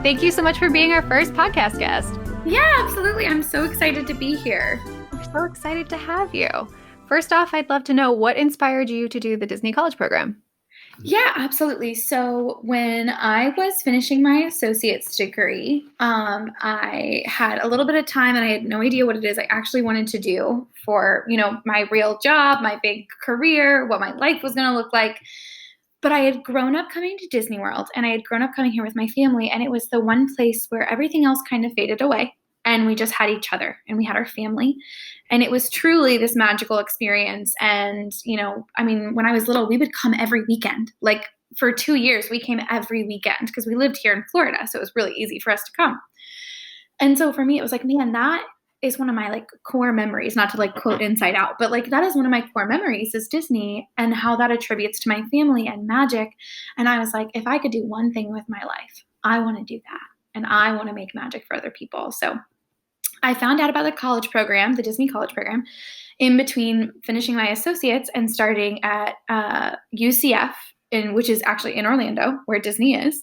Thank you so much for being our first podcast guest. Yeah, absolutely. I'm so excited to be here. We're so excited to have you. First off, I'd love to know what inspired you to do the Disney College program. Yeah, absolutely. So when I was finishing my associate's degree, I had a little bit of time and I had no idea what it is I actually wanted to do for, my real job, my big career, what my life was going to look like. But I had grown up coming to Disney World and I had grown up coming here with my family, and it was the one place where everything else kind of faded away and we just had each other and we had our family. And it was truly this magical experience. And, when I was little, we would come every weekend. Like for 2 years, we came every weekend because we lived here in Florida. So it was really easy for us to come. And so for me, it was like, man, that is one of my core memories, not to quote Inside Out, but that is one of my core memories is Disney and how that attributes to my family and magic. And I was like, if I could do one thing with my life, I want to do that. And I want to make magic for other people. So I found out about the college program, the Disney College program, in between finishing my associates and starting at UCF, which is actually in Orlando, where Disney is.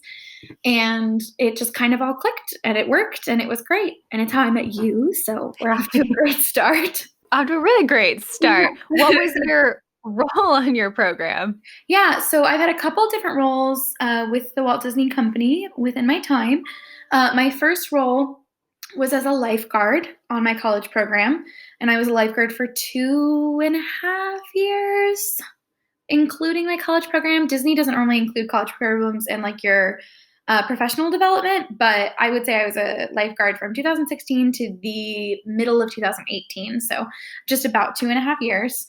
And it just kind of all clicked and it worked and it was great. And it's how I met you. So we're off to a great start. Off to a really great start. Yeah. What was your role on your program? Yeah, so I've had a couple different roles with the Walt Disney Company within my time. My first role was as a lifeguard on my college program, and I was a lifeguard for 2.5 years, including my college program. Disney doesn't normally include college programs in your professional development, but I would say I was a lifeguard from 2016 to the middle of 2018, so just about 2.5 years.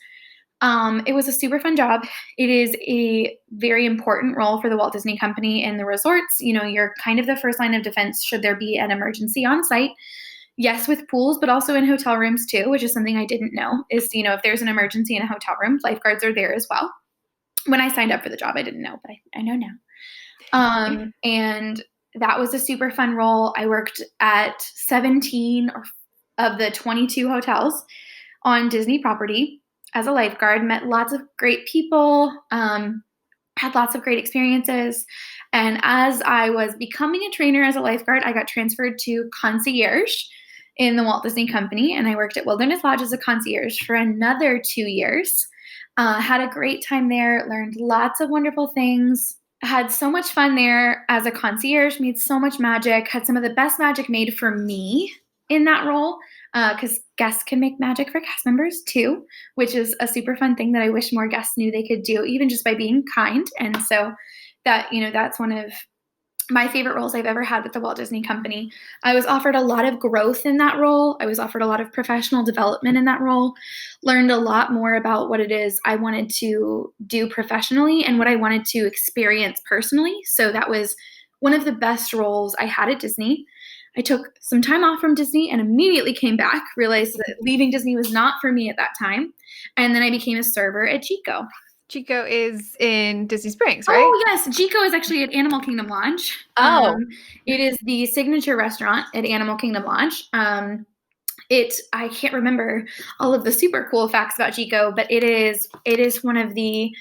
It was a super fun job. It is a very important role for the Walt Disney Company and the resorts. You're kind of the first line of defense should there be an emergency on site. Yes, with pools, but also in hotel rooms too, which is something I didn't know is, if there's an emergency in a hotel room, lifeguards are there as well. When I signed up for the job, I didn't know, but I know now. And that was a super fun role. I worked at 17 of the 22 hotels on Disney property as a lifeguard, met lots of great people, had lots of great experiences. And as I was becoming a trainer as a lifeguard, I got transferred to Concierge in the Walt Disney Company. And I worked at Wilderness Lodge as a concierge for another 2 years. Had a great time there, learned lots of wonderful things, had so much fun there as a concierge, made so much magic, had some of the best magic made for me in that role. Because guests can make magic for cast members too, which is a super fun thing that I wish more guests knew they could do, even just by being kind. And so that, that's one of my favorite roles I've ever had with the Walt Disney Company. I was offered a lot of growth in that role. I was offered a lot of professional development in that role, learned a lot more about what it is I wanted to do professionally and what I wanted to experience personally. So that was one of the best roles I had at Disney. I took some time off from Disney and immediately came back, realized that leaving Disney was not for me at that time. And then I became a server at Chico. Chico is in Disney Springs, right? Oh, yes. Chico is actually at Animal Kingdom Lodge. It is the signature restaurant at Animal Kingdom Lodge. I can't remember all of the super cool facts about Chico, but it is one of the,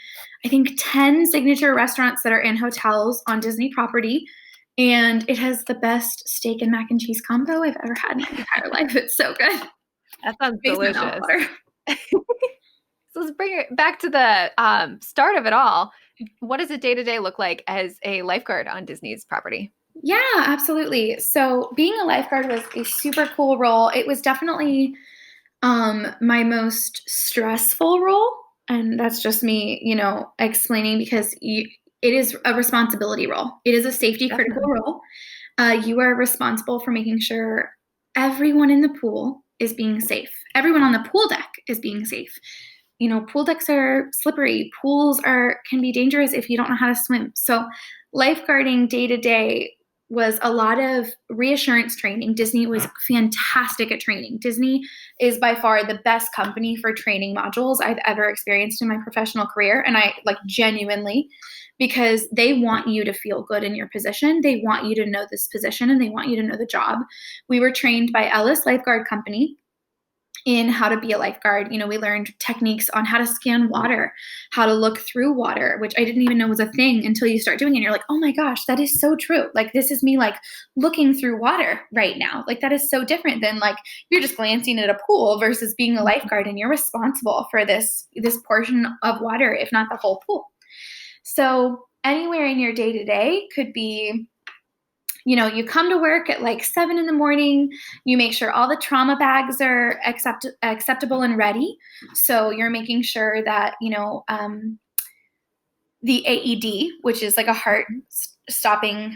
I think, 10 signature restaurants that are in hotels on Disney property. And it has the best steak and mac and cheese combo I've ever had in my entire life. It's so good. That sounds delicious. So let's bring it back to the start of it all. What does a day-to-day look like as a lifeguard on Disney's property? Yeah, absolutely. So being a lifeguard was a super cool role. It was definitely my most stressful role. And that's just me, explaining because it is a responsibility role. It is a safety critical role. You are responsible for making sure everyone in the pool is being safe. Everyone on the pool deck is being safe. Pool decks are slippery. Pools can be dangerous if you don't know how to swim. So lifeguarding day to day was a lot of reassurance training. Disney was fantastic at training. Disney is by far the best company for training modules I've ever experienced in my professional career. And I genuinely, because they want you to feel good in your position. They want you to know this position and they want you to know the job. We were trained by Ellis Lifeguard Company. in how to be a lifeguard. We learned techniques on how to scan water, how to look through water, which I didn't even know was a thing until you start doing it. And you're like, oh my gosh, that is so true. Like, this is me like looking through water right now. Like, that is so different than like you're just glancing at a pool versus being a lifeguard and you're responsible for this portion of water, if not the whole pool. So anywhere in your day to day could be, you come to work at like 7 a.m. You make sure all the trauma bags are acceptable and ready. So you're making sure that, the AED, which is like a heart starting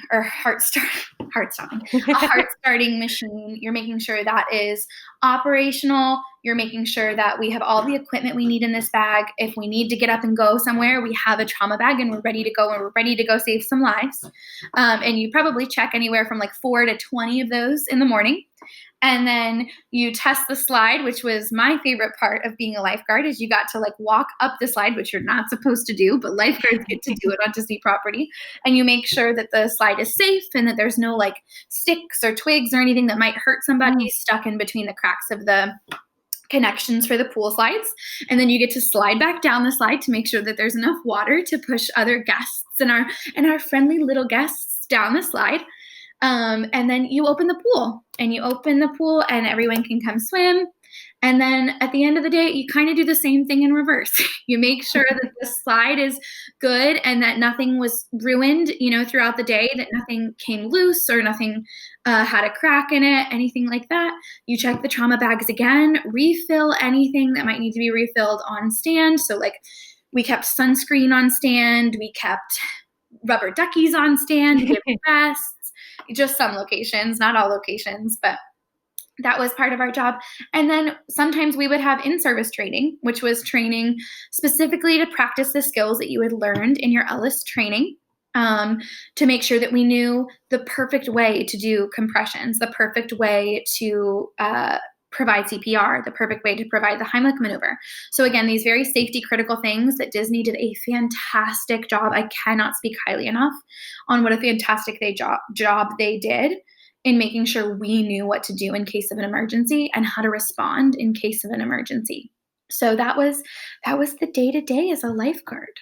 machine. You're making sure that is operational. You're making sure that we have all the equipment we need in this bag. If we need to get up and go somewhere, we have a trauma bag and we're ready to go, and we're ready to go save some lives. And you probably check anywhere from like 4 to 20 of those in the morning. And then you test the slide, which was my favorite part of being a lifeguard, is you got to like walk up the slide, which you're not supposed to do, but lifeguards get to do it on Disney property. And you make sure that the slide is safe and that there's no like sticks or twigs or anything that might hurt somebody stuck in between the cracks of the connections for the pool slides. And then you get to slide back down the slide to make sure that there's enough water to push other guests and our friendly little guests down the slide. And then you open the pool and everyone can come swim. And then at the end of the day, you kind of do the same thing in reverse. You make sure that the slide is good and that nothing was ruined, throughout the day, that nothing came loose or nothing had a crack in it, anything like that. You check the trauma bags again, refill anything that might need to be refilled on stand. So like we kept sunscreen on stand, we kept rubber duckies on stand, we gave vests. Just some locations, not all locations, but that was part of our job. And then sometimes we would have in-service training, which was training specifically to practice the skills that you had learned in your Ellis training, to make sure that we knew the perfect way to do compressions, the perfect way to provide CPR, the perfect way to provide the Heimlich maneuver. So again, these very safety critical things that Disney did a fantastic job. I cannot speak highly enough on what a fantastic job they did in making sure we knew what to do in case of an emergency and how to respond in case of an emergency. So that was the day-to-day as a lifeguard.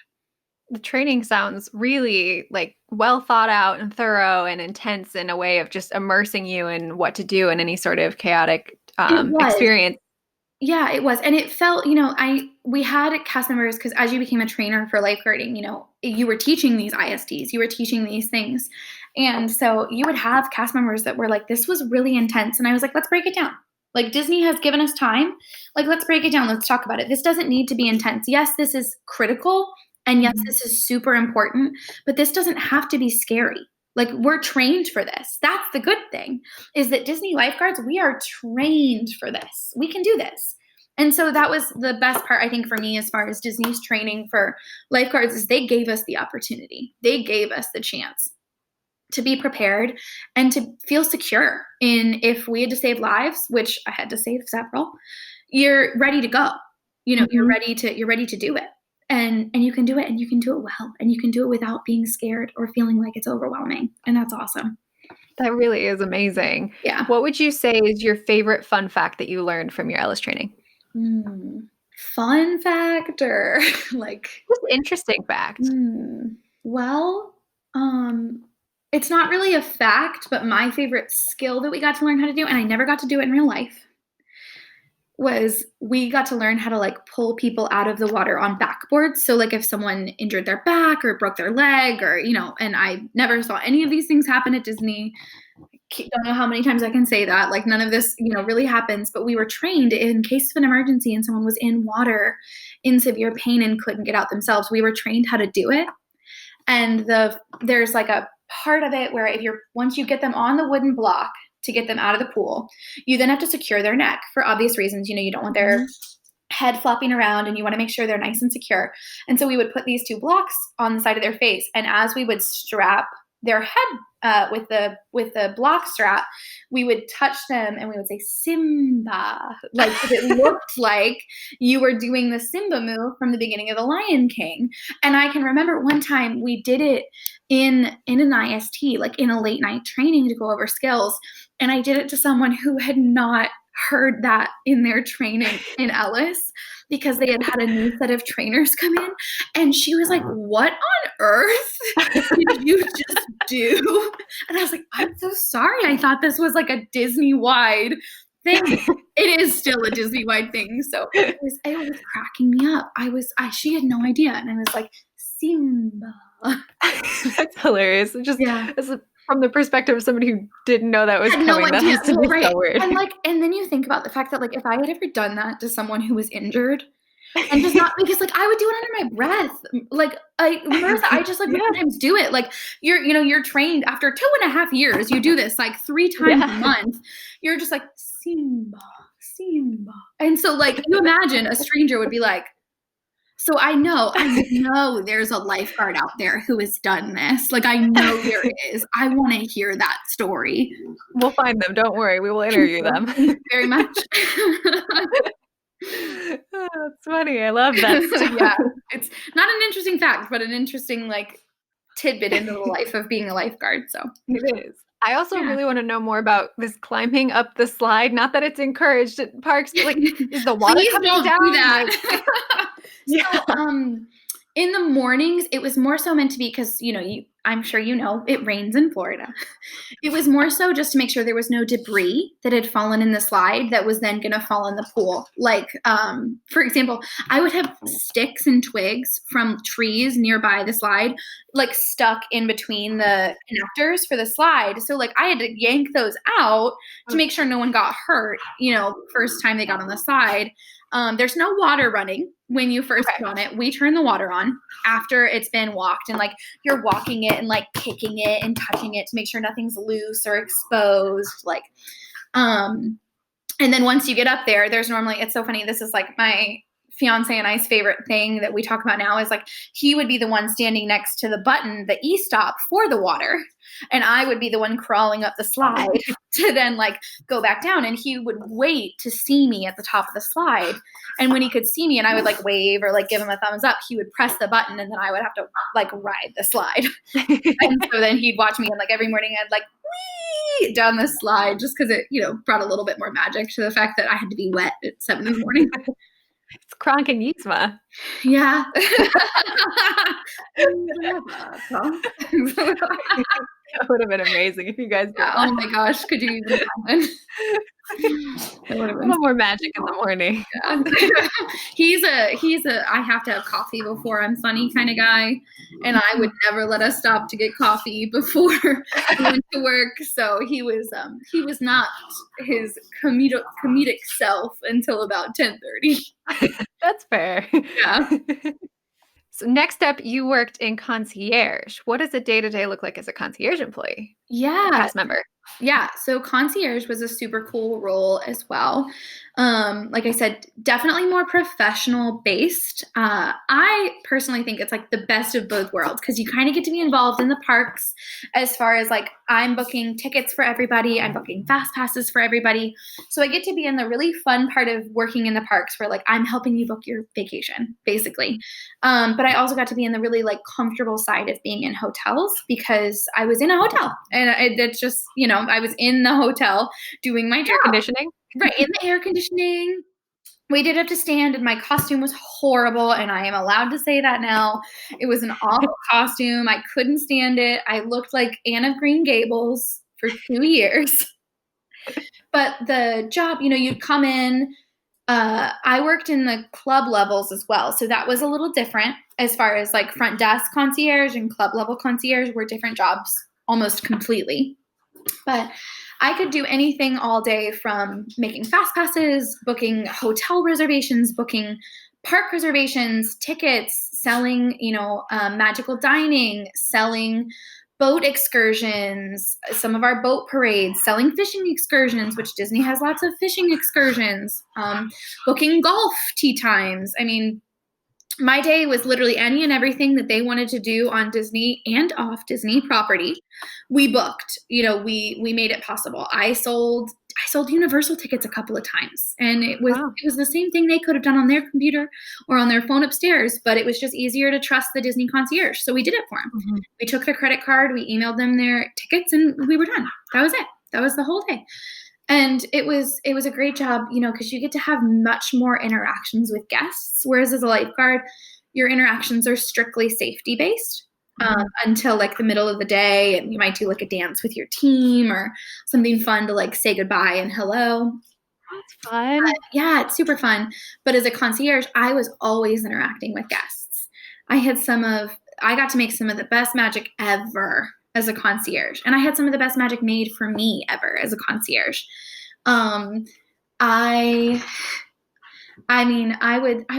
The training sounds really like well thought out and thorough and intense in a way of just immersing you in what to do in any sort of chaotic experience. Yeah, it was. And it felt, we had cast members, because as you became a trainer for lifeguarding, you were teaching these ISTs, you were teaching these things. And so you would have cast members that were like, this was really intense. And I was like, let's break it down. Like, Disney has given us time. Like, let's break it down. Let's talk about it. This doesn't need to be intense. Yes, this is critical. And yes, this is super important, but this doesn't have to be scary. Like, we're trained for this. That's the good thing, is that Disney lifeguards, we are trained for this. We can do this. And so that was the best part, I think, for me, as far as Disney's training for lifeguards, is they gave us the opportunity. They gave us the chance to be prepared and to feel secure in, if we had to save lives, which I had to save several, you're ready to go. You're ready to do it. And you can do it, and you can do it well, and you can do it without being scared or feeling like it's overwhelming. And that's awesome. That really is amazing. Yeah. What would you say is your favorite fun fact that you learned from your Ellis training? Fun fact, or like just interesting fact? Well, it's not really a fact, but my favorite skill that we got to learn how to do, and I never got to do it in real life, was we got to learn how to like pull people out of the water on backboards. So like if someone injured their back or broke their leg, or, and I never saw any of these things happen at Disney. Don't know how many times I can say that. Like, none of this, really happens, but we were trained in case of an emergency and someone was in water in severe pain and couldn't get out themselves. We were trained how to do it. And there's like a part of it where once you get them on the wooden block to get them out of the pool, you then have to secure their neck for obvious reasons. You don't want their head flopping around, and you want to make sure they're nice and secure. And so we would put these 2 blocks on the side of their face. And as we would strap their head with the block strap, we would touch them and we would say Simba, like it looked like you were doing the Simba move from the beginning of The Lion King. And I can remember one time we did it in an IST, like in a late night training to go over skills. And I did it to someone who had not heard that in their training in Ellis because they had a new set of trainers come in. And she was like, what on earth did you just do? And I was like, I'm so sorry. I thought this was like a Disney-wide thing. It is still a Disney-wide thing. So it was cracking me up. She had no idea. And I was like, Simba. That's hilarious. Just from the perspective of somebody who didn't know that was coming, no that has to be so weird. And then you think about the fact that like if I had ever done that to someone who was injured, and just not because like I would do it under my breath, like Marissa, I just like sometimes do it. Like you're trained after 2.5 years, you do this like 3 times a month. You're just like Simba, Simba, and so like you imagine a stranger would be like. So I know there's a lifeguard out there who has done this. Like, I know there is. I want to hear that story. We'll find them. Don't worry. We will interview them. Thank you very much. Oh, that's funny. I love that stuff. Yeah. It's not an interesting fact, but an interesting, like, tidbit into the life of being a lifeguard. So it is. I also really want to know more about this climbing up the slide. Not that it's encouraged at parks, but like, is the water coming down? Do that. So, in the mornings, it was more so meant to be because, I'm sure it rains in Florida. It was more so just to make sure there was no debris that had fallen in the slide that was then going to fall in the pool. Like, for example, I would have sticks and twigs from trees nearby the slide, like stuck in between the connectors for the slide. So like I had to yank those out to make sure no one got hurt, first time they got on the slide. There's no water running when you first get on it. We turn the water on after it's been walked and like you're walking it and like kicking it and touching it to make sure nothing's loose or exposed. Like, and then once you get up there, there's normally, it's so funny. This is like my fiance and I's favorite thing that we talk about now is like, he would be the one standing next to the button, the e-stop for the water. And I would be the one crawling up the slide to then like go back down. And he would wait to see me at the top of the slide. And when he could see me and I would like wave or like give him a thumbs up, he would press the button and then I would have to like ride the slide. And so then he'd watch me and like every morning I'd like wee down the slide just because it, brought a little bit more magic to the fact that I had to be wet at 7 in the morning. It's Kronk and Yzma. Yeah. That would have been amazing if you guys did. Oh my gosh, could you even imagine? A little more magic in the morning. Yeah. He's a I have to have coffee before I'm funny kind of guy, and I would never let us stop to get coffee before we went to work. So he was not his comedic self until about 10:30. That's fair. Yeah. So next up, you worked in Concierge. What does a day-to-day look like as a concierge employee? Yeah. Cast member. Yeah. So Concierge was a super cool role as well. Like I said, definitely more professional based. I personally think it's like the best of both worlds because you kind of get to be involved in the parks as far as like I'm booking tickets for everybody. I'm booking fast passes for everybody. So I get to be in the really fun part of working in the parks where like I'm helping you book your vacation basically. But I also got to be in the really like comfortable side of being in hotels because I was in a hotel and it's just, I was in the hotel doing my job. Air conditioning. Right, in the air conditioning. We did have to stand and my costume was horrible and I am allowed to say that now. It was an awful costume. I couldn't stand it. I looked like Anne of Green Gables for 2 years. But the job, you'd come in. I worked in the club levels as well. So that was a little different as far as like front desk concierge and club level concierge were different jobs almost completely. But I could do anything all day from making fast passes, booking hotel reservations, booking park reservations, tickets, selling, magical dining, selling boat excursions, some of our boat parades, selling fishing excursions, which Disney has lots of fishing excursions, booking golf tee times. I mean, my day was literally any and everything that they wanted to do on Disney and off Disney property. We booked, we made it possible. I sold Universal tickets a couple of times and it was the same thing they could have done on their computer or on their phone upstairs, but it was just easier to trust the Disney concierge. So we did it for them. Mm-hmm. We took their credit card, we emailed them their tickets and we were done. That was it. That was the whole day. And it was a great job, because you get to have much more interactions with guests. Whereas as a lifeguard, your interactions are strictly safety based until like the middle of the day, and you might do like a dance with your team or something fun to like say goodbye and hello. That's fun. Yeah, it's super fun. But as a concierge, I was always interacting with guests. I got to make some of the best magic ever as a concierge. And I had some of the best magic made for me ever as a concierge. I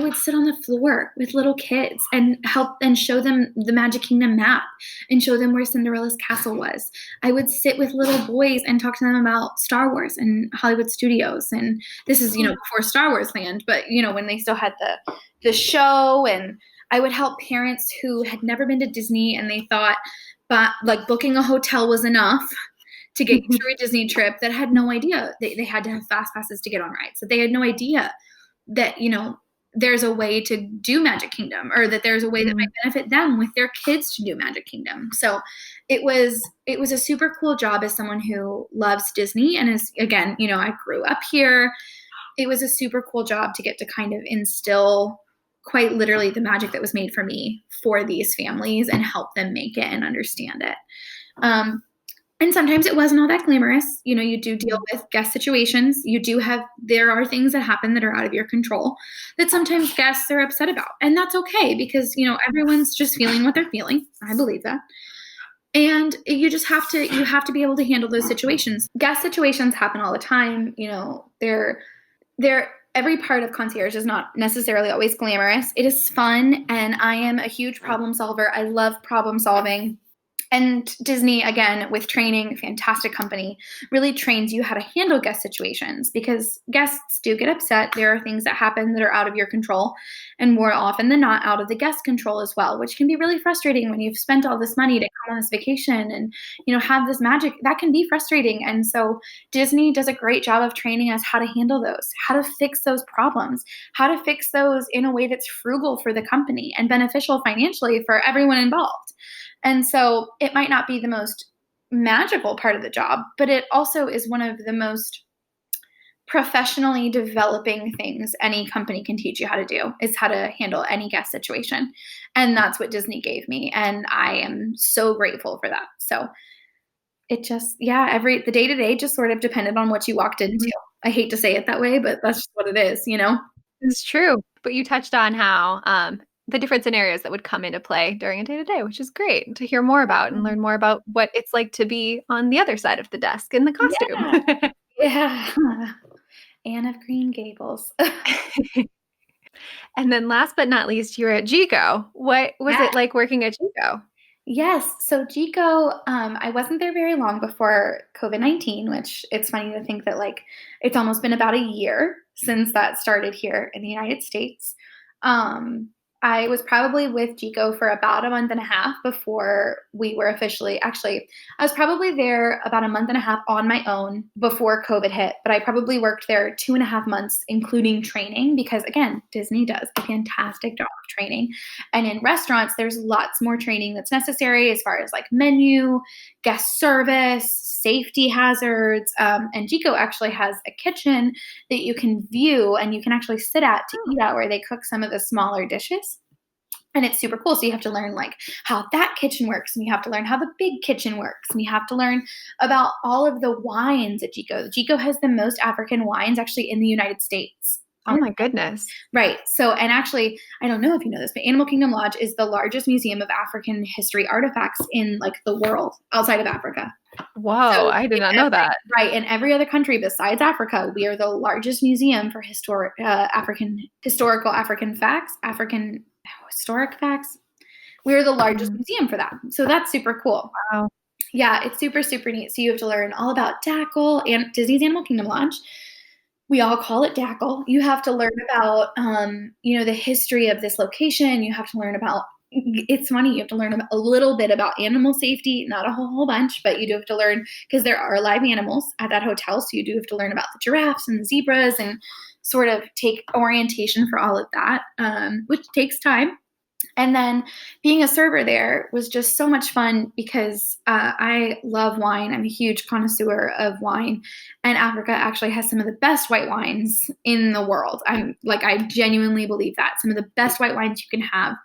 would sit on the floor with little kids and help and show them the Magic Kingdom map and show them where Cinderella's castle was. I would sit with little boys and talk to them about Star Wars and Hollywood Studios. And this is, before Star Wars Land, but when they still had the show. And I would help parents who had never been to Disney and they thought like booking a hotel was enough to get you through a Disney trip, that had no idea they had to have fast passes to get on rides. So they had no idea that, there's a way to do Magic Kingdom, or that there's a way that might benefit them with their kids to do Magic Kingdom. So it was a super cool job as someone who loves Disney and is, again, I grew up here. It was a super cool job to get to kind of instill quite literally the magic that was made for me for these families and help them make it and understand it. And sometimes it wasn't all that glamorous. You do deal with guest situations. There are things that happen that are out of your control that sometimes guests are upset about. And that's okay, because, everyone's just feeling what they're feeling. I believe that. And you just have to be able to handle those situations. Guest situations happen all the time. Every part of concierge is not necessarily always glamorous. It is fun. And I am a huge problem solver. I love problem solving. And Disney, again, with training, fantastic company, really trains you how to handle guest situations, because guests do get upset. There are things that happen that are out of your control, and more often than not out of the guest control as well, which can be really frustrating when you've spent all this money to come on this vacation and, have this magic. That can be frustrating. And so Disney does a great job of training us how to handle those, how to fix those problems, how to fix those in a way that's frugal for the company and beneficial financially for everyone involved. And so it might not be the most magical part of the job, but it also is one of the most professionally developing things any company can teach you how to do, is how to handle any guest situation. And that's what Disney gave me. And I am so grateful for that. So it just, the day-to-day just sort of depended on what you walked into. I hate to say it that way, but that's just what it is, It's true. But you touched on how the different scenarios that would come into play during a day-to-day, which is great to hear more about and learn more about what it's like to be on the other side of the desk in the costume. Yeah. Anne of Green Gables. And then last but not least, you're at GECO. What was it like working at GECO? Yes. So GECO, I wasn't there very long before COVID-19, which it's funny to think that it's almost been about a year since that started here in the United States. I was probably with GECO for about a month and a half before we were I was probably there about a month and a half on my own before COVID hit, but I probably worked there 2.5 months, including training, because again, Disney does a fantastic job of training. And in restaurants, there's lots more training that's necessary as far as menu, guest service, safety hazards. And GECO actually has a kitchen that you can view and you can actually sit at to eat at, where they cook some of the smaller dishes. And it's super cool. So you have to learn how that kitchen works, and you have to learn how the big kitchen works, and you have to learn about all of the wines at GECO. GECO has the most African wines actually in the United States. Oh my goodness. Right. So, and actually, I don't know if you know this, but Animal Kingdom Lodge is the largest museum of African history artifacts in the world outside of Africa. Whoa, so I did not know that. Right. In every other country besides Africa, we are the largest museum for historical African historic facts. We're the largest museum for that. So that's super cool. Wow. Yeah, it's super, super neat. So you have to learn all about DACL and Disney's Animal Kingdom Lodge. We all call it DACL. You have to learn about, the history of this location. You have to learn about, it's funny, you have to learn a little bit about animal safety, not a whole bunch, but you do have to learn, because there are live animals at that hotel. So you do have to learn about the giraffes and the zebras and sort of take orientation for all of that, which takes time. And then being a server there was just so much fun because I love wine. I'm a huge connoisseur of wine, and Africa actually has some of the best white wines in the world. I genuinely believe that some of the best white wines you can have,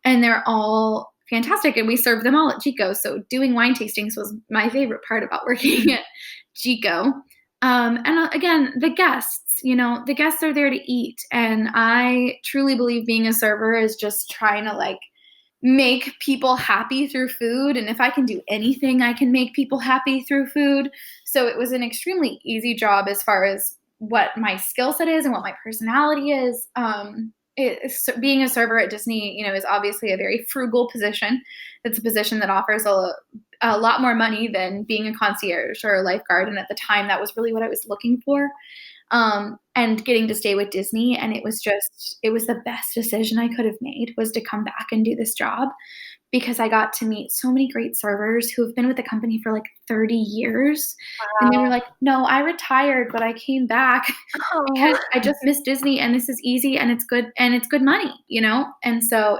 and they're all fantastic. And we serve them all at Chico. So doing wine tastings was my favorite part about working at Chico. Again, the guests are there to eat. And I truly believe being a server is just trying to like make people happy through food. And if I can do anything, I can make people happy through food. So it was an extremely easy job as far as what my skill set is and what my personality is. Being a server at Disney, is obviously a very frugal position. It's a position that offers a lot more money than being a concierge or a lifeguard. And at the time, that was really what I was looking for. And getting to stay with Disney. And it was the best decision I could have made, was to come back and do this job, because I got to meet so many great servers who have been with the company for like 30 years. Wow. And they were like, no, I retired, but I came back because I just miss Disney, and this is easy and it's good money, And so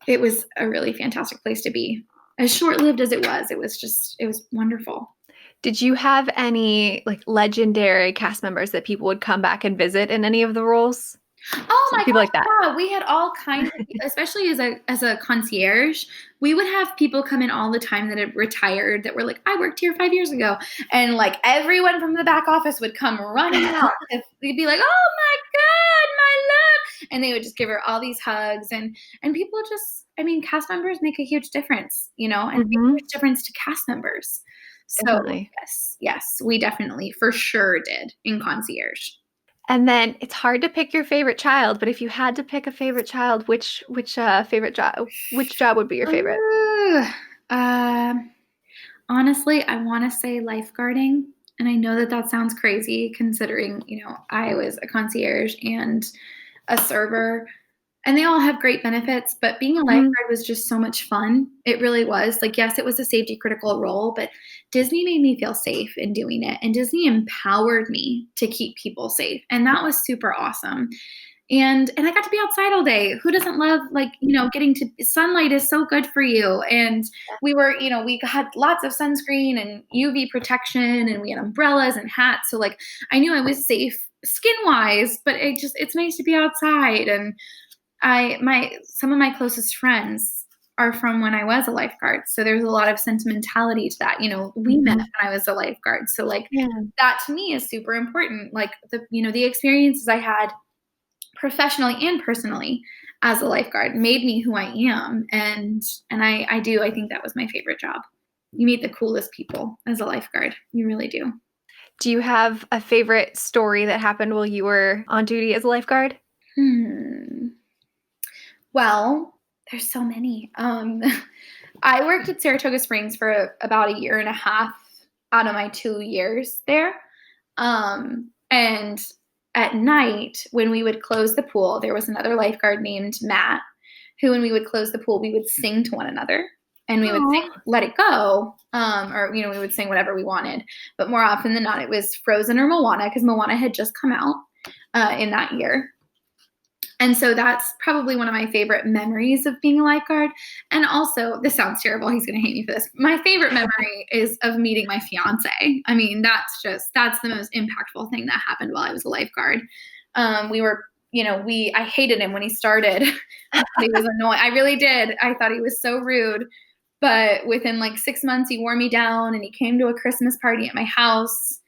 it was a really fantastic place to be. As short-lived as it was wonderful. Did you have any like legendary cast members that people would come back and visit in any of the roles? Oh my people gosh, like that. yeah. We had all kinds of, especially as a concierge, we would have people come in all the time that had retired that were like, I worked here 5 years ago. And like everyone from the back office would come running out. They'd be like, oh my God, my love. And they would just give her all these hugs, and people cast members make a huge difference, and make a huge difference to cast members. So Definitely. yes, we definitely for sure did in Concierge. And then it's hard to pick your favorite child, but if you had to pick a favorite child, which favorite job, which job would be your favorite? Honestly, I want to say lifeguarding, and I know that sounds crazy considering, I was a concierge and a server. And they all have great benefits, but being a lifeguard was just so much fun. It really was. Like, yes, it was a safety critical role, but Disney made me feel safe in doing it. And Disney empowered me to keep people safe. And that was super awesome. And I got to be outside all day. Who doesn't love, getting to sunlight is so good for you. And we were, we had lots of sunscreen and UV protection, and we had umbrellas and hats. So like, I knew I was safe skin wise, but it's nice to be outside. And some of my closest friends are from when I was a lifeguard. So there's a lot of sentimentality to that. We met when I was a lifeguard. So that to me is super important. Like the experiences I had professionally and personally as a lifeguard made me who I am. And I think that was my favorite job. You meet the coolest people as a lifeguard. You really do. Do you have a favorite story that happened while you were on duty as a lifeguard? Well, there's so many. I worked at Saratoga Springs for about a year and a half out of my 2 years there. And at night, when we would close the pool, there was another lifeguard named Matt, who, when we would close the pool, we would sing to one another. And we would sing Let It Go, or, we would sing whatever we wanted. But more often than not, it was Frozen or Moana, because Moana had just come out in that year. And so that's probably one of my favorite memories of being a lifeguard. And also, this sounds terrible. He's going to hate me for this. My favorite memory is of meeting my fiance. I mean, that's the most impactful thing that happened while I was a lifeguard. I hated him when he started. He was annoying. I really did. I thought he was so rude. But within like 6 months, he wore me down, and he came to a Christmas party at my house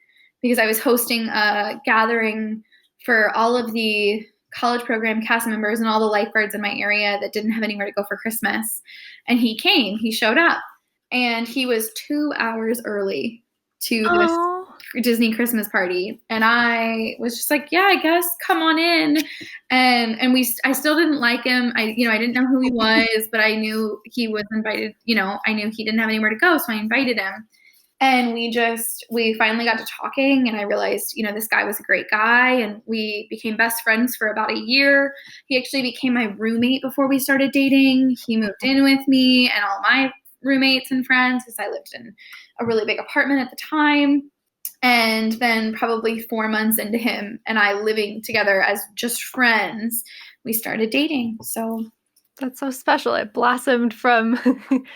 because I was hosting a gathering for all of the college program cast members and all the lifeguards in my area that didn't have anywhere to go for Christmas. And he showed up, and he was 2 hours early to this Disney Christmas party. And I was just like, yeah, I guess come on in. And I still didn't like him. I didn't know who he was, but I knew he was invited. I knew he didn't have anywhere to go. So I invited him. And we finally got to talking, and I realized, this guy was a great guy, and we became best friends for about a year. He actually became my roommate before we started dating. He moved in with me and all my roommates and friends, because I lived in a really big apartment at the time. And then probably 4 months into him and I living together as just friends, we started dating. So That's so special. It blossomed from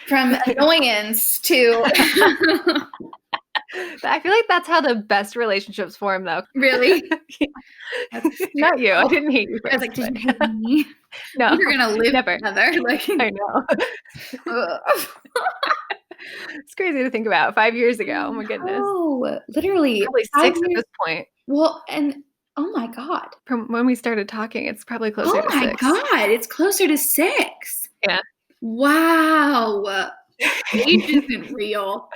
From annoyance to I feel like that's how the best relationships form, though. really. Yeah. That's Not you. I hysterical. didn't hate you I was first, like, did but you hate me? no, We were gonna live never. together. Like, I know. ugh. It's crazy to think about 5 years I ago. Oh my goodness. know. Literally Probably 5 6 at years. this point. Well, and oh my God. From when we started talking, it's probably closer Oh to my 6. God. It's closer to 6. Yeah. Wow. Age isn't real.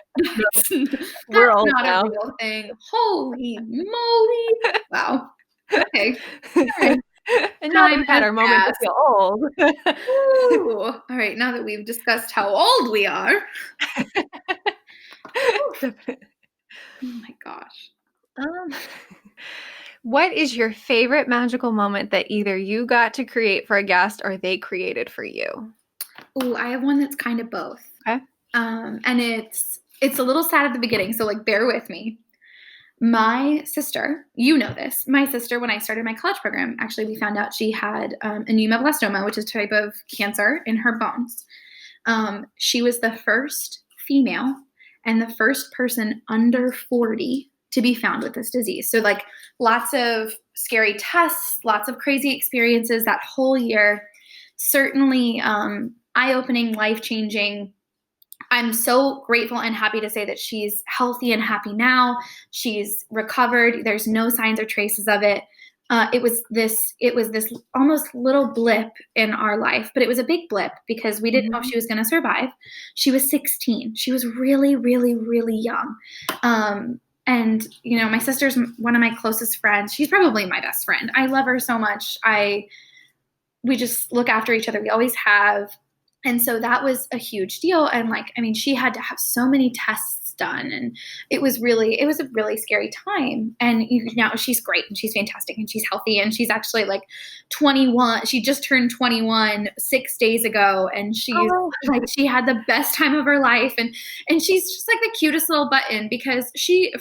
We're That's old not a now. real thing. Holy moly. Wow. Okay. All right. And now that Time we've had has our moment to passed. feel old. Woo. All right. Now that we've discussed how old we are. Oh my gosh. Um, what is your favorite magical moment that either you got to create for a guest or they created for you? Oh, I have one that's kind of both. Okay. And it's a little sad at the beginning, so like bear with me. My sister, you know this, my sister, when I started my college program, actually we found out she had anemia, which is a type of cancer in her bones. She was the first female and the first person under 40 to be found with this disease. So like lots of scary tests, lots of crazy experiences that whole year. Certainly eye-opening, life-changing. I'm so grateful and happy to say that she's healthy and happy now. She's recovered. There's no signs or traces of it. It was this almost little blip in our life, but it was a big blip because we didn't know if she was going to survive. She was 16. She was really, really, really young. And you know, my sister's one of my closest friends. She's probably my best friend. I love her so much. We just look after each other. We always have. And so that was a huge deal. And like, I mean, she had to have so many tests done. And it was a really scary time. And now she's great and she's fantastic and she's healthy and she's actually like 21. She just turned 21 6 days ago. And she's like, she had the best time of her life. And she's just like the cutest little button because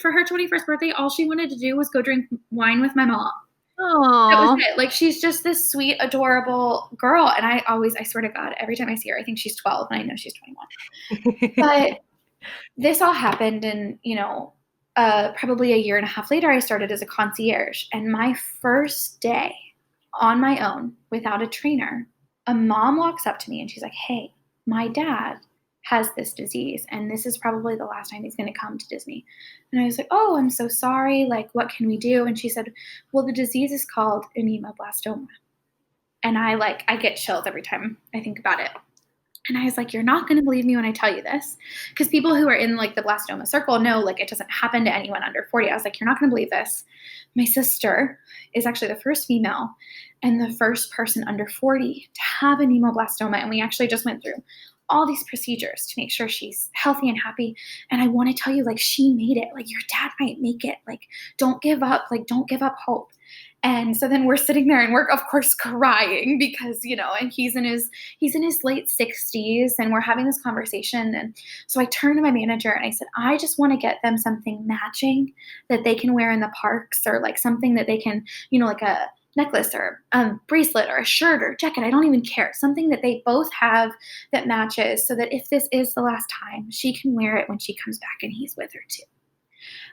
for her 21st birthday, all she wanted to do was go drink wine with my mom. Aww. That was it. Like, she's just this sweet, adorable girl. And I swear to God, every time I see her, I think she's 12 and I know she's 21. But this all happened. And, you know, probably a year and a half later, I started as a concierge. And my first day on my own without a trainer, a mom walks up to me and she's like, hey, my dad has this disease and this is probably the last time he's going to come to Disney. And I was like, oh, I'm so sorry. Like, what can we do? And she said, well, the disease is called anemia-blastoma. And I get chills every time I think about it. And I was like, you're not going to believe me when I tell you this. Because people who are in like the blastoma circle know like it doesn't happen to anyone under 40. I was like, you're not going to believe this. My sister is actually the first female and the first person under 40 to have anemia-blastoma. And we actually just went through all these procedures to make sure she's healthy and happy. And I want to tell you, like, she made it. Like, your dad might make it. Like, don't give up. Like, don't give up hope. And so then we're sitting there and we're of course crying because, you know, and he's in his late 60s and we're having this conversation. And so I turned to my manager and I said, I just want to get them something matching that they can wear in the parks or like something that they can, you know, like a necklace or a bracelet or a shirt or jacket. I don't even care. Something that they both have that matches so that if this is the last time, she can wear it when she comes back and he's with her too.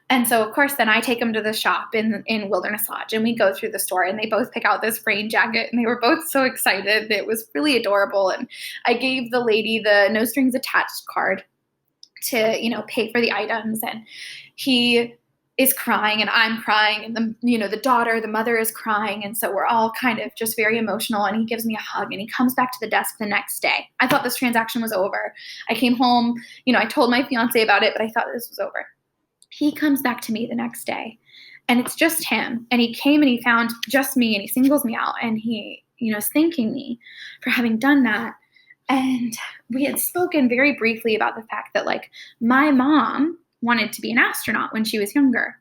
And so, of course, then I take them to the shop in Wilderness Lodge, and we go through the store, and they both pick out this rain jacket, and they were both so excited. It was really adorable, and I gave the lady the no strings attached card to, you know, pay for the items, and he is crying, and I'm crying, and the mother is crying, and so we're all kind of just very emotional, and he gives me a hug, and he comes back to the desk the next day. I thought this transaction was over. I came home, you know, I told my fiance about it, but I thought this was over. He comes back to me the next day and it's just him. And he came and he found just me and he singles me out and he, you know, is thanking me for having done that. And we had spoken very briefly about the fact that like my mom wanted to be an astronaut when she was younger.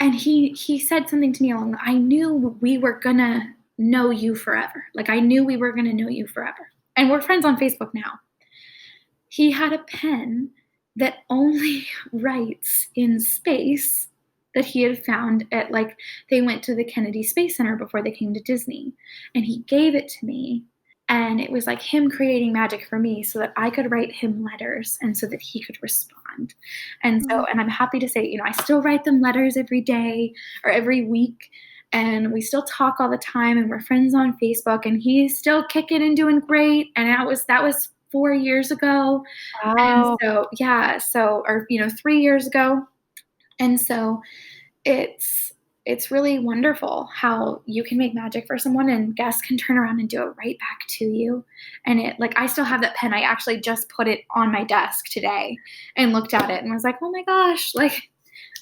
And he said something to me along, I knew we were gonna know you forever. Like I knew we were gonna know you forever. And we're friends on Facebook now. He had a pen that only writes in space that he had found at, they went to the Kennedy Space Center before they came to Disney. And he gave it to me. And it was like him creating magic for me so that I could write him letters and so that he could respond. And so, and I'm happy to say, I still write them letters every day or every week. And we still talk all the time, and we're friends on Facebook, and he's still kicking and doing great. And that was 4 years ago. Wow. And so, or 3 years ago. And so it's really wonderful how you can make magic for someone and guests can turn around and do it right back to you. And I still have that pen. I actually just put it on my desk today and looked at it and was like, oh my gosh, like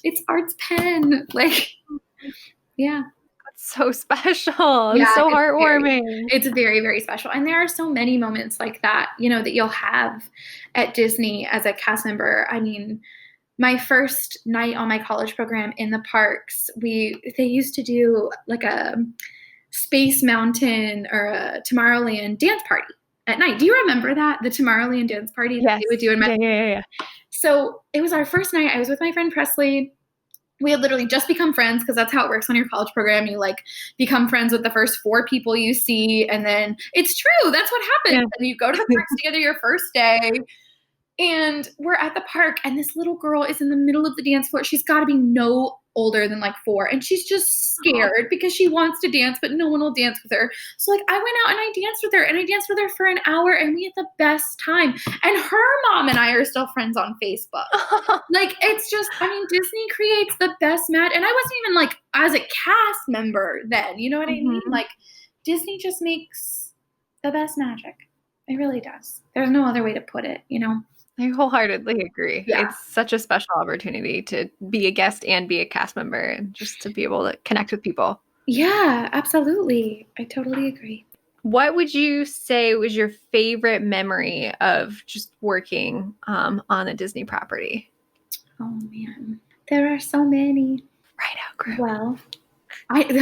it's Art's pen. Like, yeah. That's so special. Yeah, It's so heartwarming. It's very, very special. And there are so many moments like that, that you'll have at Disney as a cast member. I mean, my first night on my college program in the parks, they used to do like a Space Mountain or a Tomorrowland dance party at night. Do you remember that? The Tomorrowland dance party that Yes. they would do in Yeah. So it was our first night. I was with my friend Presley. We had literally just become friends because that's how it works on your college program. You like become friends with the first 4 people you see. And then it's true. That's what happens. Yeah. And you go to the parks together your first day. And we're at the park, and this little girl is in the middle of the dance floor. She's got to be no older than like 4, and she's just scared because she wants to dance, but no one will dance with her. So like I went out and I danced with her, and I danced with her for an hour, and we had the best time. And her mom and I are still friends on Facebook. Like it's just, Disney creates the best magic, and I wasn't even like as a cast member then. You know what I mean? Like Disney just makes the best magic. It really does. There's no other way to put it. I wholeheartedly agree. Yeah. It's such a special opportunity to be a guest and be a cast member and just to be able to connect with people. Yeah, absolutely. I totally agree. What would you say was your favorite memory of just working on a Disney property? Oh, man. There are so many. Ride Out Crew. Well, okay.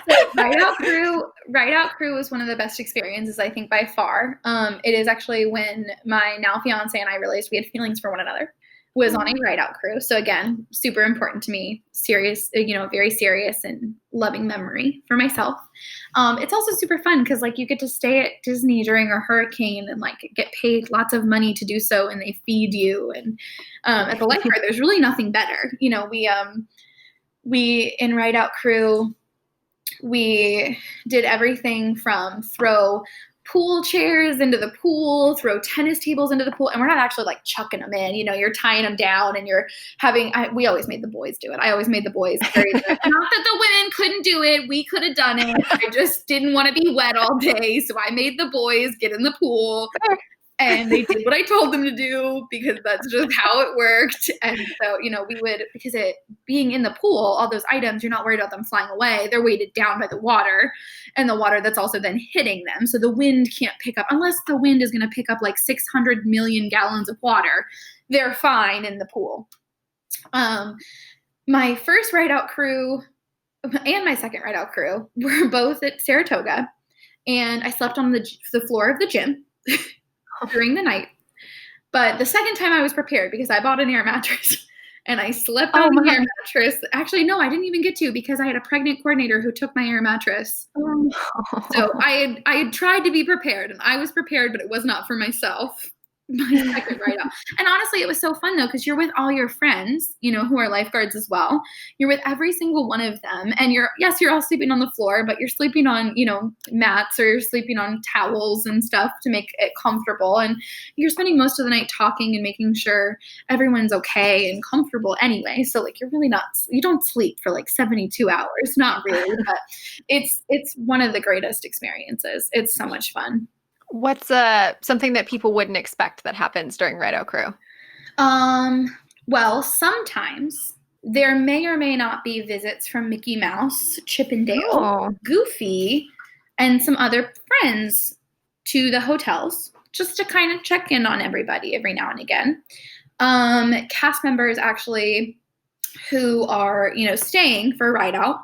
So Ride Out Crew was one of the best experiences, I think, by far. It is actually when my now fiance and I realized we had feelings for one another, was on a Ride Out Crew. So again, super important to me, serious, very serious and loving memory for myself. It's also super fun because like you get to stay at Disney during a hurricane and like get paid lots of money to do so, and they feed you. And at the Lifeguard, there's really nothing better. We in Ride Out Crew, we did everything from throw pool chairs into the pool, throw tennis tables into the pool, and we're not actually like chucking them in. You're tying them down, and you're having. We always made the boys do it. I always made the boys carry the. Not that the women couldn't do it. We could have done it. I just didn't want to be wet all day, so I made the boys get in the pool. And they did what I told them to do because that's just how it worked. And so, we would, because being in the pool, all those items, you're not worried about them flying away. They're weighted down by the water, and the water that's also then hitting them. So the wind can't pick up, unless the wind is going to pick up like 600 million gallons of water. They're fine in the pool. My first Ride Out Crew and my second Ride Out Crew were both at Saratoga, and I slept on the floor of the gym during the night. But the second time I was prepared because I bought an air mattress and I slept on the air mattress. Actually, no, I didn't even get to because I had a pregnant coordinator who took my air mattress. So I had tried to be prepared, and I was prepared, but it was not for myself. My second Ride Out. And honestly, it was so fun though, because you're with all your friends, who are lifeguards as well. You're with every single one of them. And you're all sleeping on the floor, but you're sleeping on, mats, or you're sleeping on towels and stuff to make it comfortable. And you're spending most of the night talking and making sure everyone's okay and comfortable anyway. So like, you don't sleep for like 72 hours, not really, but it's one of the greatest experiences. It's so much fun. What's something that people wouldn't expect that happens during Ride Out Crew? Well, sometimes there may or may not be visits from Mickey Mouse, Chip and Dale, Goofy, and some other friends to the hotels just to kind of check in on everybody every now and again. Cast members actually who are, staying for Ride Out,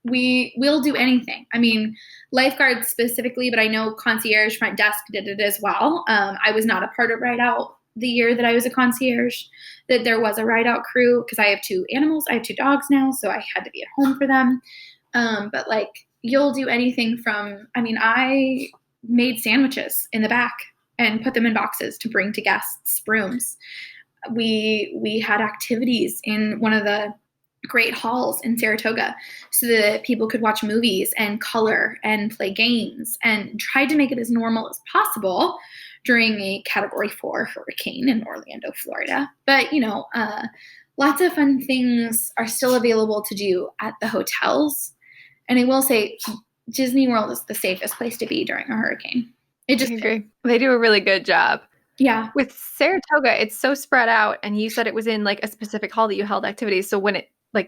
we will do anything. Lifeguard specifically, but I know Concierge front desk did it as well. I was not a part of Ride Out the year that I was a concierge, that there was a Ride Out Crew because I have 2 animals. I have 2 dogs now, so I had to be at home for them. But like you'll do anything from, I made sandwiches in the back and put them in boxes to bring to guests' rooms. We had activities in one of the great halls in Saratoga so that people could watch movies and color and play games, and tried to make it as normal as possible during a Category 4 hurricane in Orlando, Florida. But, lots of fun things are still available to do at the hotels. And I will say Disney World is the safest place to be during a hurricane. I agree. They do a really good job. Yeah. With Saratoga, it's so spread out, and you said it was in like a specific hall that you held activities. So when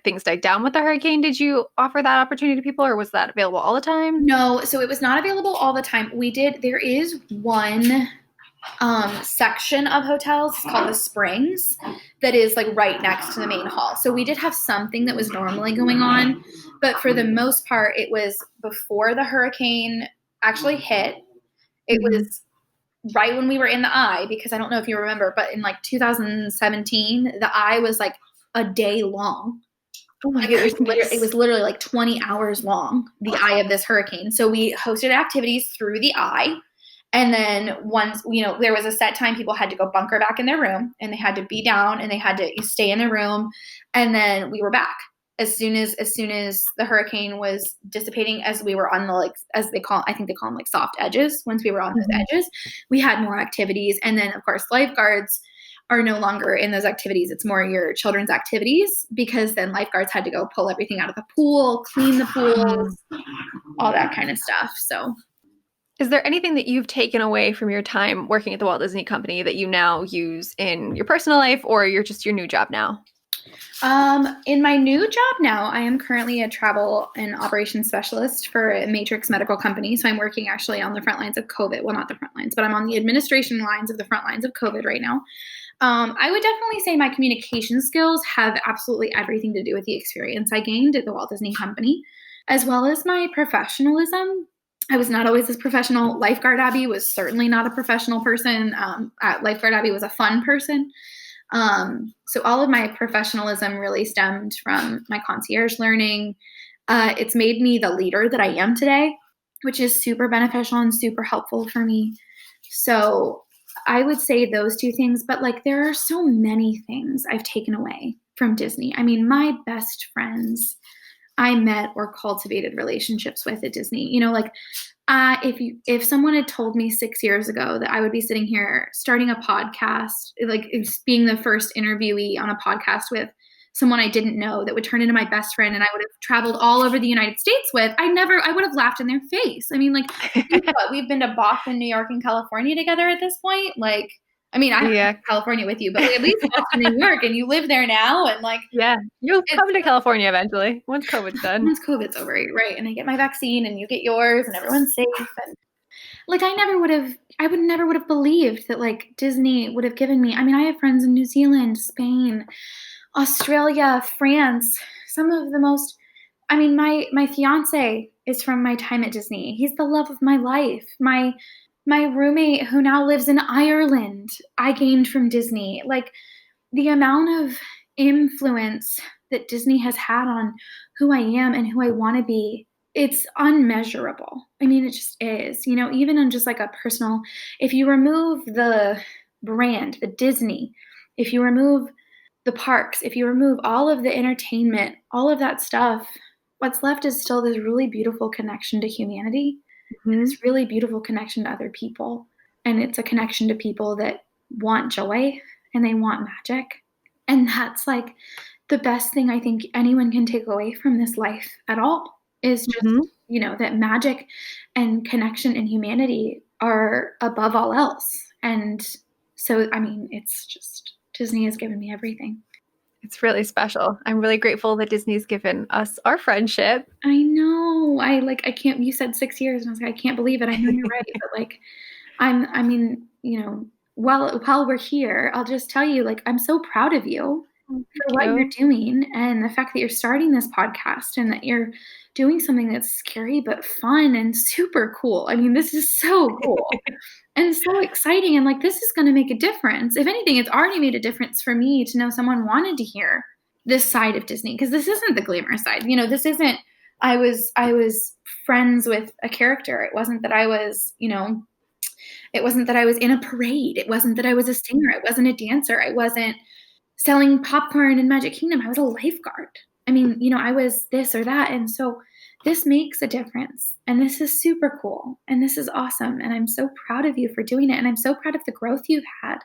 things died down with the hurricane, did you offer that opportunity to people, or was that available all the time? No, so it was not available all the time. There is one section of hotels called the Springs that is like right next to the main hall. So we did have something that was normally going on, but for the most part, it was before the hurricane actually hit. It was right when we were in the eye, because I don't know if you remember, but in like 2017, the eye was like a day long. Oh my goodness. It was literally like 20 hours long, the eye of this hurricane. So we hosted activities through the eye. And then once, there was a set time, people had to go bunker back in their room, and they had to be down, and they had to stay in their room. And then we were back as soon as the hurricane was dissipating, as we were on the, as they call, I think they call them like soft edges. Once we were on those edges, we had more activities. And then of course, lifeguards are no longer in those activities. It's more your children's activities, because then lifeguards had to go pull everything out of the pool, clean the pools, all that kind of stuff. So is there anything that you've taken away from your time working at the Walt Disney Company that you now use in your personal life, or your new job now? In my new job now, I am currently a travel and operations specialist for a Matrix medical company. So I'm working actually on the front lines of COVID. Well, not the front lines, but I'm on the administration lines of the front lines of COVID right now. I would definitely say my communication skills have absolutely everything to do with the experience I gained at the Walt Disney Company, as well as my professionalism. I was not always as professional. Lifeguard Abbie was certainly not a professional person. Lifeguard Abbie was a fun person. So all of my professionalism really stemmed from my concierge learning. It's made me the leader that I am today, which is super beneficial and super helpful for me. So I would say those two things, but there are so many things I've taken away from Disney. I mean, my best friends I met or cultivated relationships with at Disney. If someone had told me 6 years ago that I would be sitting here starting a podcast, being the first interviewee on a podcast with someone I didn't know that would turn into my best friend, and I would have traveled all over the United States with, I would have laughed in their face. I mean, we've been to Boston, New York, and California together at this point. I went to California with you, but at least Boston, New York, and you live there now. And you'll come to California eventually once COVID's done. Once COVID's over, right? And I get my vaccine, and you get yours, and everyone's safe. And I would never would have believed that Disney would have given me. I mean, I have friends in New Zealand, Spain, Australia, France. Some of the most. I mean, my fiance is from my time at Disney. He's the love of my life. My roommate, who now lives in Ireland, I gained from Disney. The amount of influence that Disney has had on who I am and who I want to be, it's unmeasurable. I mean, it just is. Even on just a personal, if you remove the brand, the Disney, if you remove the parks, if you remove all of the entertainment, all of that stuff, what's left is still this really beautiful connection to humanity. This really beautiful connection to other people. And it's a connection to people that want joy and they want magic. And that's the best thing I think anyone can take away from this life at all is just, that magic and connection and humanity are above all else. And so, I mean, it's just, Disney has given me everything. It's really special. I'm really grateful that Disney's given us our friendship. I know. I can't, you said 6 years, and I was I can't believe it. I know you're right. But while we're here, I'll just tell you, I'm so proud of you for what you're doing, and the fact that you're starting this podcast and that you're doing something that's scary but fun and super cool. I mean, this is so cool and so exciting. And this is going to make a difference. If anything, it's already made a difference for me to know someone wanted to hear this side of Disney, because this isn't the glamorous side. This isn't I was friends with a character. It wasn't that I was, it wasn't that I was in a parade. It wasn't that I was a singer. I wasn't a dancer. I wasn't selling popcorn in Magic Kingdom. I was a lifeguard. I mean, I was this or that. And so this makes a difference. And this is super cool. And this is awesome. And I'm so proud of you for doing it. And I'm so proud of the growth you've had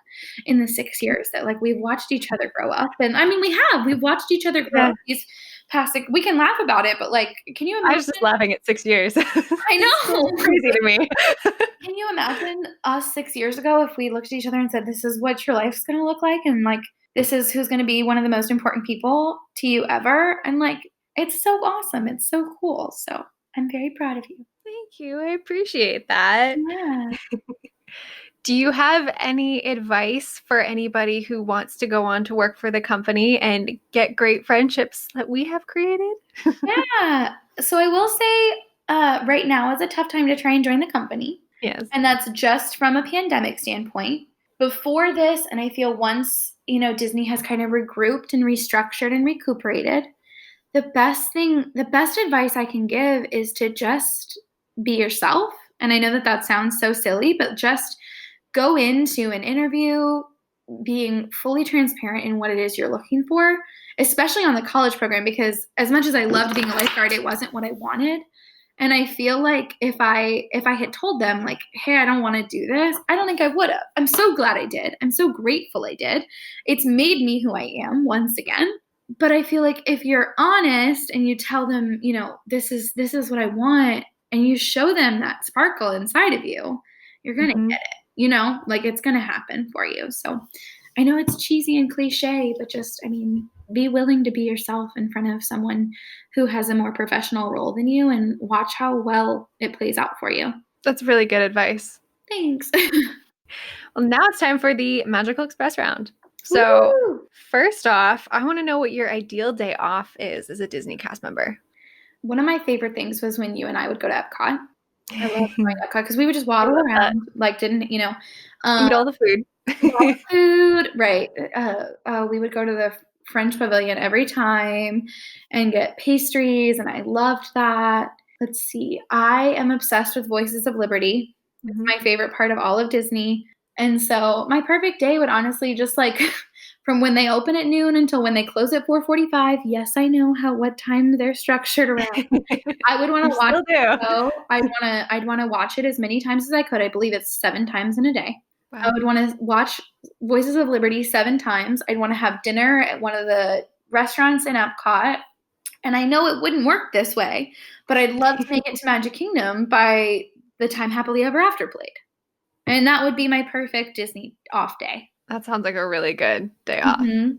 in the 6 years that like we've watched each other grow up. And I mean, we've watched each other grow Yeah. up these past, like, we can laugh about it, but like, can you I imagine? was just laughing at 6 years. I know. It's crazy to me. Can you imagine us 6 years ago if we looked at each other and said, this is what your life's going to look like? And like, this is who's going to be one of the most important people to you ever. And like, it's so awesome. It's so cool. So I'm very proud of you. Thank you. I appreciate that. Yeah. Do you have any advice for anybody who wants to go on to work for the company and get great friendships that we have created? Yeah. So I will say right now is a tough time to try and join the company. Yes. And that's just from a pandemic standpoint. Before this, and I feel once, Disney has kind of regrouped and restructured and recuperated, the best advice I can give is to just be yourself. And I know that sounds so silly, but just go into an interview being fully transparent in what it is you're looking for, especially on the college program, because as much as I loved being a lifeguard, it wasn't what I wanted. And I feel like if I had told them like, hey, I don't want to do this, I don't think I would have. I'm so glad I did. I'm so grateful I did. It's made me who I am once again. But I feel like if you're honest and you tell them, this is what I want, and you show them that sparkle inside of you, you're going to get it, like it's going to happen for you. So I know it's cheesy and cliche, but just, be willing to be yourself in front of someone who has a more professional role than you and watch how well it plays out for you. That's really good advice. Thanks. Well, now it's time for the Magical Express round. So Woo! First off, I want to know what your ideal day off is as a Disney cast member. One of my favorite things was when you and I would go to Epcot. I love going to Epcot because we would just waddle around, like eat all the food. Food, right. We would go to the French Pavilion every time and get pastries, and I loved that. Let's see. I am obsessed with Voices of Liberty. It's my favorite part of all of Disney. And so my perfect day would honestly just like from when they open at noon until when they close at 4:45. Yes, I know what time they're structured around. I would want to watch the show. I'd want to watch it as many times as I could. I believe it's 7 times in a day. Wow. I would want to watch Voices of Liberty 7 times. I'd want to have dinner at one of the restaurants in Epcot. And I know it wouldn't work this way, but I'd love to make it to Magic Kingdom by the time Happily Ever After played. And that would be my perfect Disney off day. That sounds like a really good day off. Do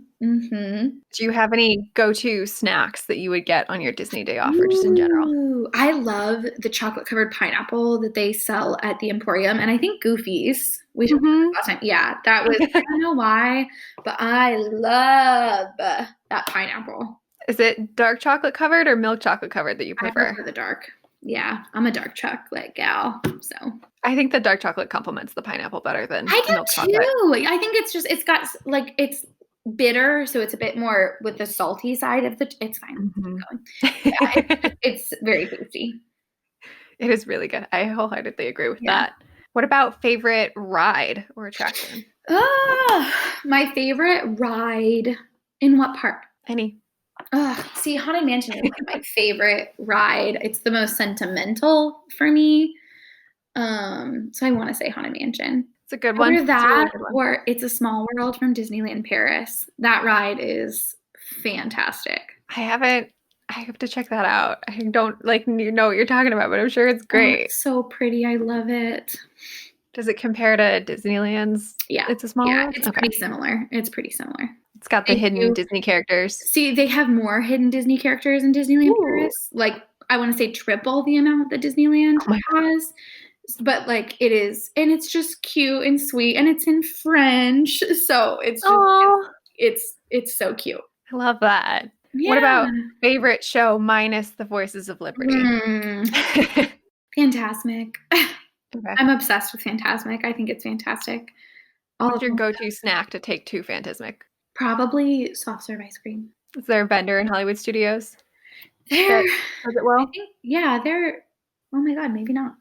you have any go-to snacks that you would get on your Disney day off or just in general? I love the chocolate-covered pineapple that they sell at the Emporium. And I think Goofy's. We talked about it last time. Yeah, that was, I don't know why, but I love that pineapple. Is it dark chocolate covered or milk chocolate covered that you prefer? I prefer the dark. Yeah, I'm a dark chocolate gal, so. I think the dark chocolate complements the pineapple better than milk chocolate. I think it's got, like, it's bitter, so it's a bit more with the salty side of it's fine. Yeah, it's very tasty. It is really good. I wholeheartedly agree with that. What about favorite ride or attraction? My favorite ride. In what park? Any. See, Haunted Mansion is like my favorite ride. It's the most sentimental for me. So I want to say Haunted Mansion. It's a good one. Either that or It's a Small World from Disneyland Paris. That ride is fantastic. I have to check that out. I don't know what you're talking about, but I'm sure it's great. It's so pretty. I love it. Does it compare to Disneyland's? Yeah. It's a Small World? It's pretty similar. It's pretty similar. It's got the hidden Disney characters. See, they have more hidden Disney characters in Disneyland Paris. Like, I want to say triple the amount that Disneyland has. But like it is, and it's just cute and sweet, and it's in French, so it's just, it's so cute. I love that. Yeah. What about favorite show minus the Voices of Liberty? Fantasmic. Okay. I'm obsessed with Fantasmic. I think it's fantastic. What's your go-to snack to take to Fantasmic? Probably soft serve ice cream. Is there a vendor in Hollywood Studios? They're, Does it well? I think, yeah, they're, oh my God, maybe not.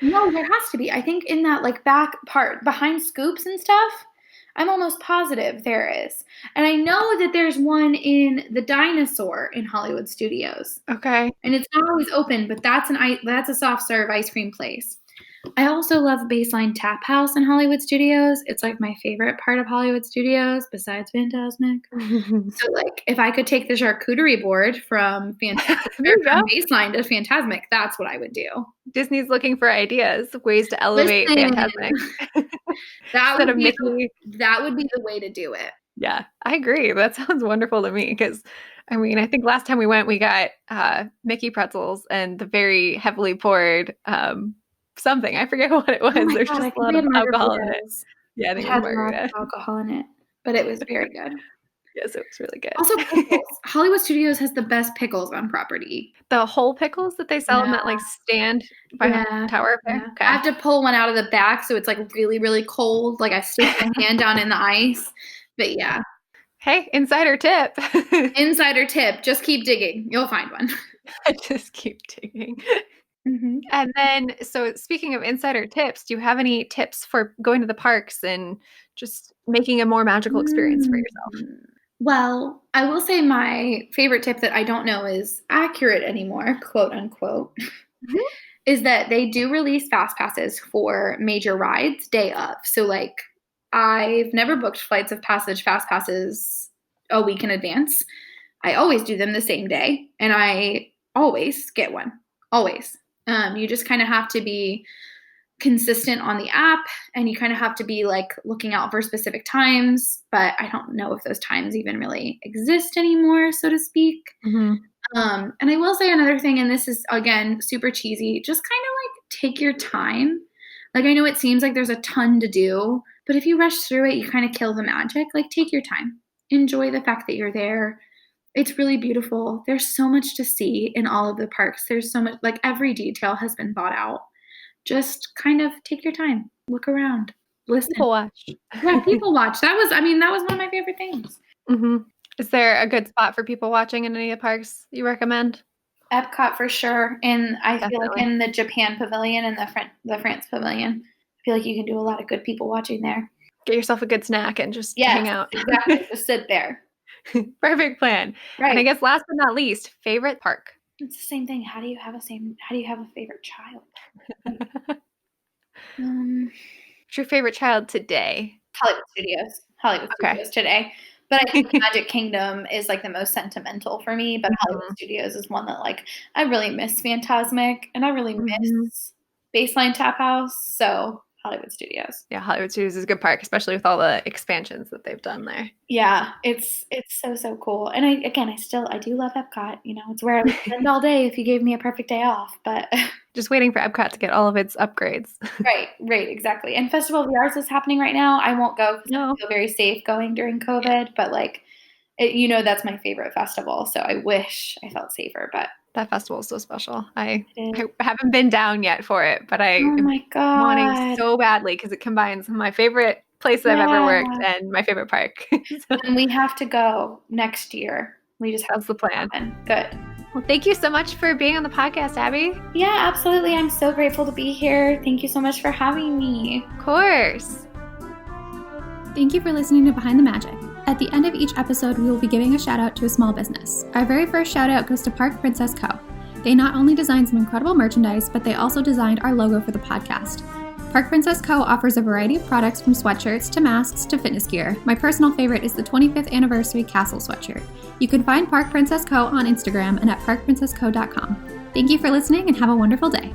No, there has to be. I think in that like back part behind scoops and stuff, I'm almost positive there is. And I know that there's one in the Dinosaur in Hollywood Studios. Okay. And it's not always open, but that's a soft serve ice cream place. I also love Baseline Tap House in Hollywood Studios. It's like my favorite part of Hollywood Studios besides Fantasmic. So like if I could take the charcuterie board from Baseline to Fantasmic, that's what I would do. Disney's looking for ideas, ways to elevate Fantasmic. That would be the way to do it. Yeah, I agree. That sounds wonderful to me because, I mean, I think last time we went, we got Mickey pretzels and the very heavily poured something. I forget what it was. There's just a lot of alcohol in it. Yeah, I think it had a lot of alcohol in it, but it was very good. Yes, it was really good. Also, pickles. Hollywood Studios has the best pickles on property. The whole pickles that they sell in that like stand by the tower. Yeah. Okay. I have to pull one out of the back, so it's like really, really cold. Like I stick my hand down in the ice. But yeah. Hey, insider tip. Insider tip. Just keep digging. You'll find one. Just keep digging. Mm-hmm. And then, so speaking of insider tips, do you have any tips for going to the parks and just making a more magical experience for yourself? Well, I will say my favorite tip that I don't know is accurate anymore, quote unquote, is that they do release fast passes for major rides day of. So like I've never booked Flights of Passage fast passes a week in advance. I always do them the same day and I always get one. Always. You just kind of have to be consistent on the app and you kind of have to be like looking out for specific times, but I don't know if those times even really exist anymore, so to speak. Mm-hmm. And I will say another thing, and this is again super cheesy, just kind of like take your time. Like I know it seems like there's a ton to do, but if you rush through it, you kind of kill the magic. Like take your time, enjoy the fact that you're there. It's really beautiful. There's so much to see in all of the parks. There's so much, like every detail has been bought out. Just kind of take your time, look around, listen. People watch. Yeah, people watch. That was one of my favorite things. Mm-hmm. Is there a good spot for people watching in any of the parks you recommend? Epcot for sure. And I feel like in the Japan pavilion and the France pavilion, I feel like you can do a lot of good people watching there. Get yourself a good snack and just hang out. Exactly. Just sit there. Perfect plan. Right. And I guess last but not least, favorite park. It's the same thing. How do you have a favorite child? What's your favorite child today? Hollywood Studios today. But I think Magic Kingdom is like the most sentimental for me. But Hollywood Studios is one that like I really miss Fantasmic and I really miss Baseline Tap House. So Hollywood Studios. Yeah, Hollywood Studios is a good park, especially with all the expansions that they've done there. Yeah, it's so cool. And I do love Epcot. You know, it's where I would spend all day if you gave me a perfect day off. But just waiting for Epcot to get all of its upgrades. Right, exactly. And Festival of the Arts is happening right now. I won't go because I feel very safe going during COVID. But like, that's my favorite festival. So I wish I felt safer, but. That festival is so special. I haven't been down yet for it, but I am wanting so badly because it combines my favorite place that I've ever worked and my favorite park. And we have to go next year. That's the plan. Good. Well, thank you so much for being on the podcast, Abbie. Yeah, absolutely. I'm so grateful to be here. Thank you so much for having me. Of course. Thank you for listening to Behind the Magic. At the end of each episode, we will be giving a shout out to a small business. Our very first shout out goes to Park Princess Co. They not only designed some incredible merchandise, but they also designed our logo for the podcast. Park Princess Co. offers a variety of products from sweatshirts to masks to fitness gear. My personal favorite is the 25th anniversary castle sweatshirt. You can find Park Princess Co. on Instagram and at parkprincessco.com. Thank you for listening and have a wonderful day.